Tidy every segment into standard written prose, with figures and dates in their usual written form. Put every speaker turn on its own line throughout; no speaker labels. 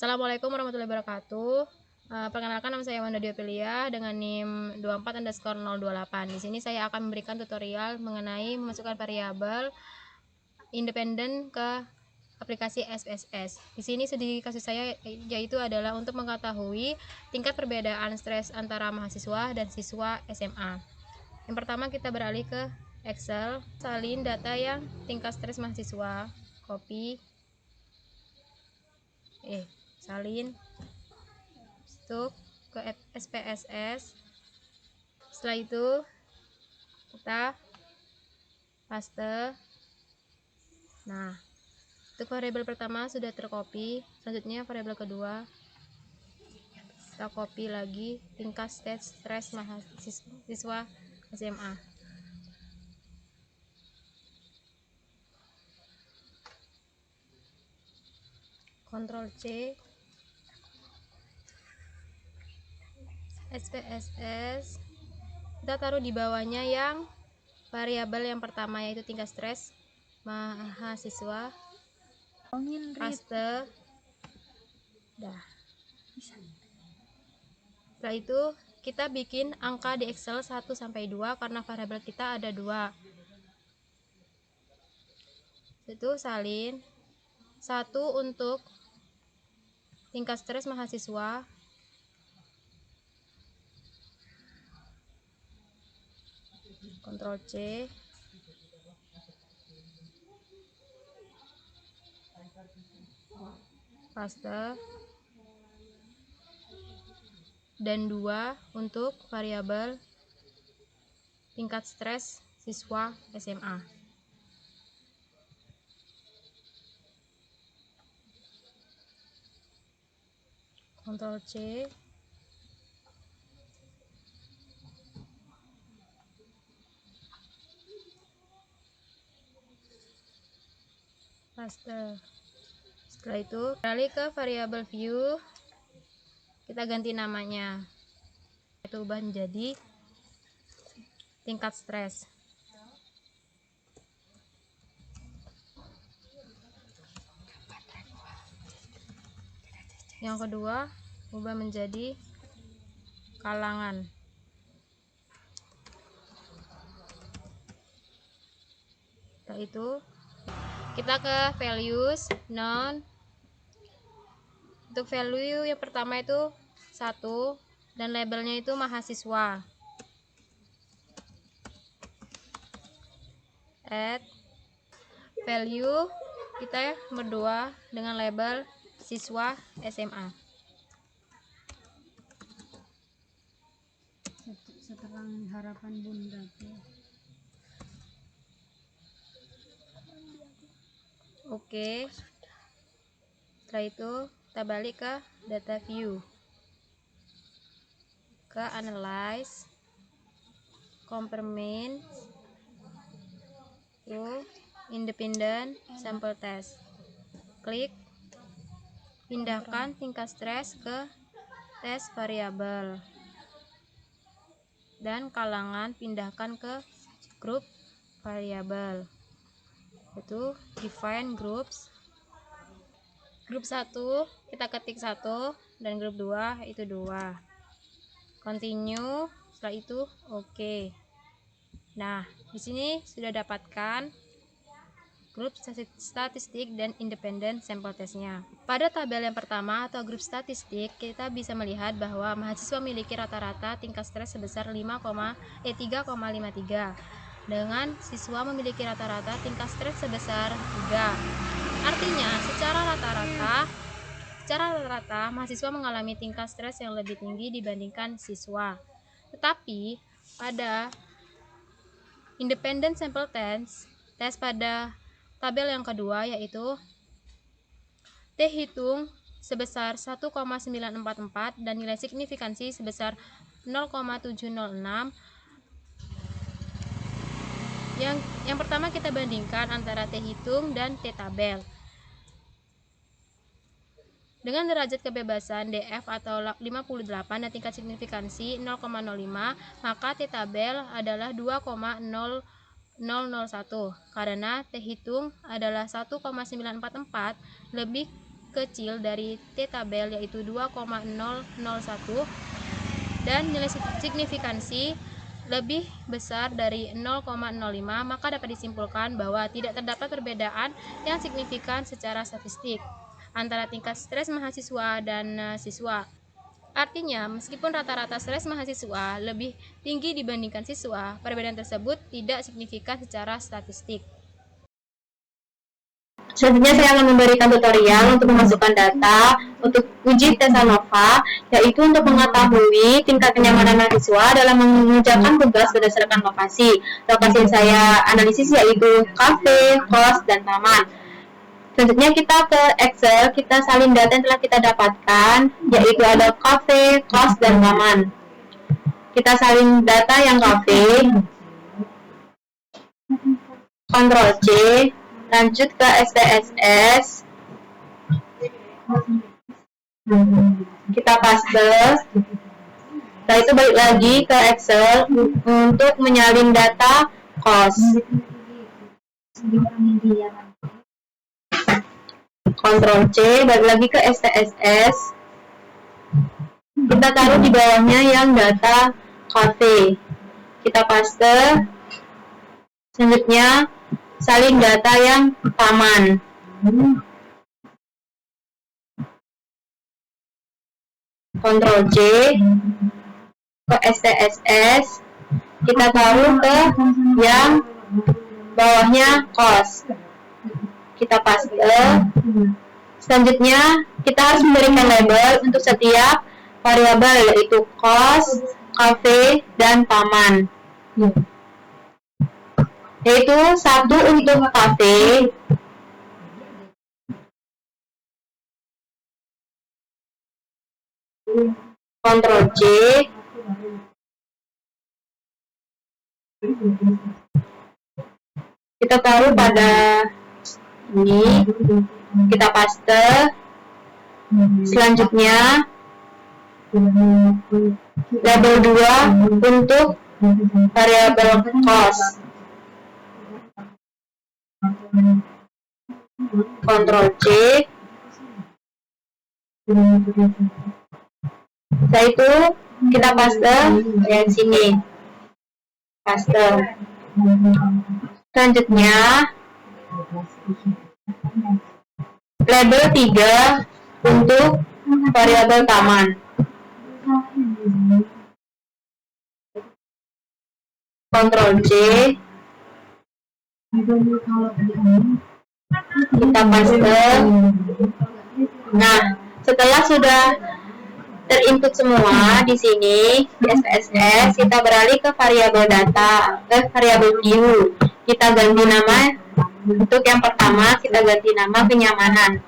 Assalamualaikum warahmatullahi wabarakatuh. Perkenalkan, nama saya Wanda Diopelia dengan NIM 24_028. Di sini saya akan memberikan tutorial mengenai memasukkan variabel independen ke aplikasi SPSS. Di sini studi kasus saya yaitu adalah untuk mengetahui tingkat perbedaan stres antara mahasiswa dan siswa SMA. Yang pertama, kita beralih ke Excel, salin data yang tingkat stres mahasiswa, copy, salin masuk ke SPSS. Setelah itu kita paste. Nah, untuk variabel pertama sudah tercopy. Selanjutnya variabel kedua kita copy lagi, tingkat stres mahasiswa SMA. Ctrl C, SPSS, kita taruh di bawahnya yang variabel yang pertama yaitu tingkat stres mahasiswa, paste. Dah. Setelah itu kita bikin angka di Excel 1 sampai 2 karena variabel kita ada 2. Itu salin 1 untuk tingkat stres mahasiswa, Ctrl C, paste, dan 2 untuk variabel tingkat stres siswa SMA. Ctrl C, paste. Setelah itu beralih ke variabel view, kita ganti namanya, itu ubah menjadi tingkat stres. Yang kedua ubah menjadi kalangan. Setelah itu kita ke values, non. Untuk value yang pertama itu 1 dan labelnya itu mahasiswa. Add value kita berdua dengan label siswa SMA.
Setelah harapan Bunda tuh.
Oke. Setelah itu kita balik ke data view, ke analyze, compare mean to independent sample test. Klik pindahkan tingkat stres ke tes variabel dan kalangan pindahkan ke grup variabel. Itu define groups. Grup 1 kita ketik 1 dan grup 2 itu 2. Continue, setelah itu oke. Nah, di sini sudah dapatkan grup statistik dan independen sampel testnya. Pada tabel yang pertama atau grup statistik, kita bisa melihat bahwa mahasiswa memiliki rata-rata tingkat stres sebesar 3,53 dengan siswa memiliki rata-rata tingkat stres sebesar 3. Artinya, secara rata-rata mahasiswa mengalami tingkat stres yang lebih tinggi dibandingkan siswa. Tetapi pada independent sample test pada tabel yang kedua yaitu T hitung sebesar 1,944 dan nilai signifikansi sebesar 0,706. Yang pertama kita bandingkan antara T hitung dan T tabel. Dengan derajat kebebasan DF atau 58 dan tingkat signifikansi 0,05, maka T tabel adalah 2,0001 karena T hitung adalah 1,944 lebih kecil dari T tabel yaitu 2,001 dan nilai signifikansi lebih besar dari 0,05, maka dapat disimpulkan bahwa tidak terdapat perbedaan yang signifikan secara statistik antara tingkat stres mahasiswa dan siswa. Artinya, meskipun rata-rata stres mahasiswa lebih tinggi dibandingkan siswa, perbedaan tersebut tidak signifikan secara statistik.
Selanjutnya saya akan memberikan tutorial untuk memasukkan data untuk uji tes ANOVA, yaitu untuk mengetahui tingkat kenyamanan mahasiswa dalam mengerjakan tugas berdasarkan lokasi. Lokasi yang saya analisis yaitu kafe, kos, dan taman. Selanjutnya kita ke Excel, kita salin data yang telah kita dapatkan, yaitu ada kafe, kos, dan taman. Kita salin data yang kafe, Ctrl C, lanjut ke SPSS, kita paste, setelah itu balik lagi ke Excel untuk menyalin data kos. Ctrl C, balik lagi ke SPSS, kita taruh di bawahnya yang data cafe, kita paste. Selanjutnya salin data yang taman. Ctrl C, ke SPSS, kita taruh ke yang bawahnya kos, kita paste. Selanjutnya kita harus memberikan label untuk setiap variabel, yaitu kos, kafe, dan taman. Yaitu satu untuk kafe, Ctrl C, kita taruh pada ini, kita paste. Selanjutnya label 2 untuk variabel kos, Ctrl C. Setelah itu kita paste yang sini, paste. Selanjutnya label 3 untuk variabel taman, Ctrl C, kita paste. Nah, setelah sudah terinput semua di sini di SPSS, kita beralih ke variabel data, ke variabel view. Kita ganti nama, untuk yang pertama kita ganti nama kenyamanan.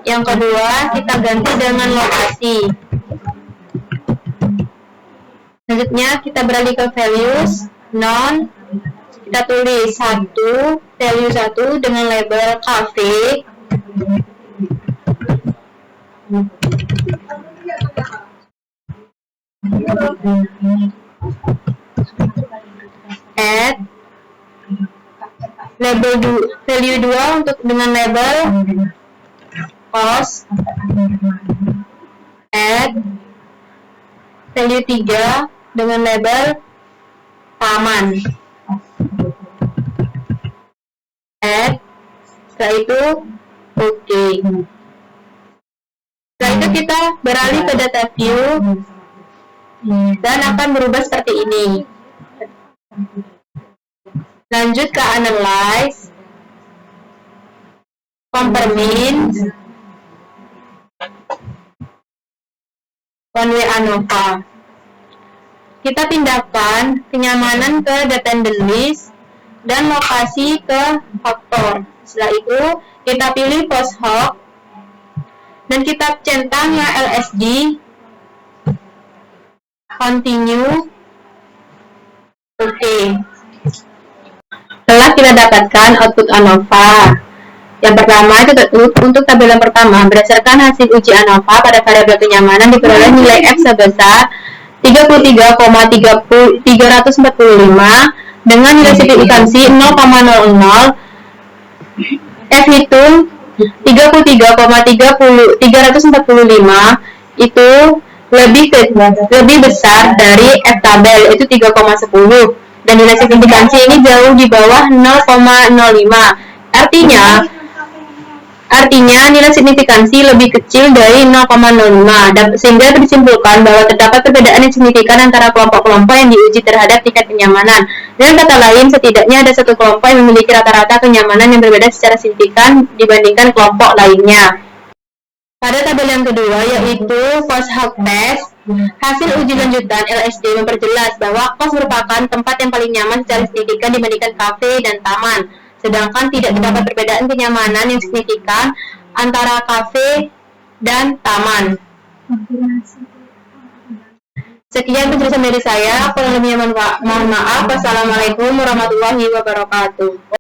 Yang kedua kita ganti dengan lokasi. Selanjutnya kita beralih ke values, non, kita tulis 1, value 1 dengan label cafe. Add label value 2 untuk dengan label cost. Add value 3 dengan label taman. Add, setelah itu OK. Setelah itu kita beralih ke data view dan akan berubah seperti ini. Lanjut ke analyze, compare means, one way ANOVA. Kita pindahkan kenyamanan ke dependent list dan lokasi ke faktor. Setelah itu kita pilih post hoc dan kita centang yang LSD, continue, OK. Setelah kita dapatkan output ANOVA, yang pertama itu untuk tabel yang pertama, berdasarkan hasil uji ANOVA pada variabel kenyamanan diperoleh nilai F sebesar 33,345 dengan nilai signifikansi 0,00. F hitung 33,345 itu lebih besar dari F tabel, yaitu 3,10, dan nilai signifikansi ini jauh di bawah 0,05. Artinya nilai signifikansi lebih kecil dari 0,05, sehingga disimpulkan bahwa terdapat perbedaan yang signifikan antara kelompok-kelompok yang diuji terhadap tingkat kenyamanan. Dengan kata lain, setidaknya ada satu kelompok yang memiliki rata-rata kenyamanan yang berbeda secara signifikan dibandingkan kelompok lainnya. Pada tabel yang kedua, yaitu Coase-Hawk Test, hasil uji lanjutan LSD memperjelas bahwa kos merupakan tempat yang paling nyaman secara signifikan dibandingkan kafe dan taman. Sedangkan tidak terdapat perbedaan kenyamanan yang signifikan antara kafe dan taman. Sekian penjelasan dari saya. Kurang lebihnya mohon maaf. Wassalamualaikum warahmatullahi wabarakatuh.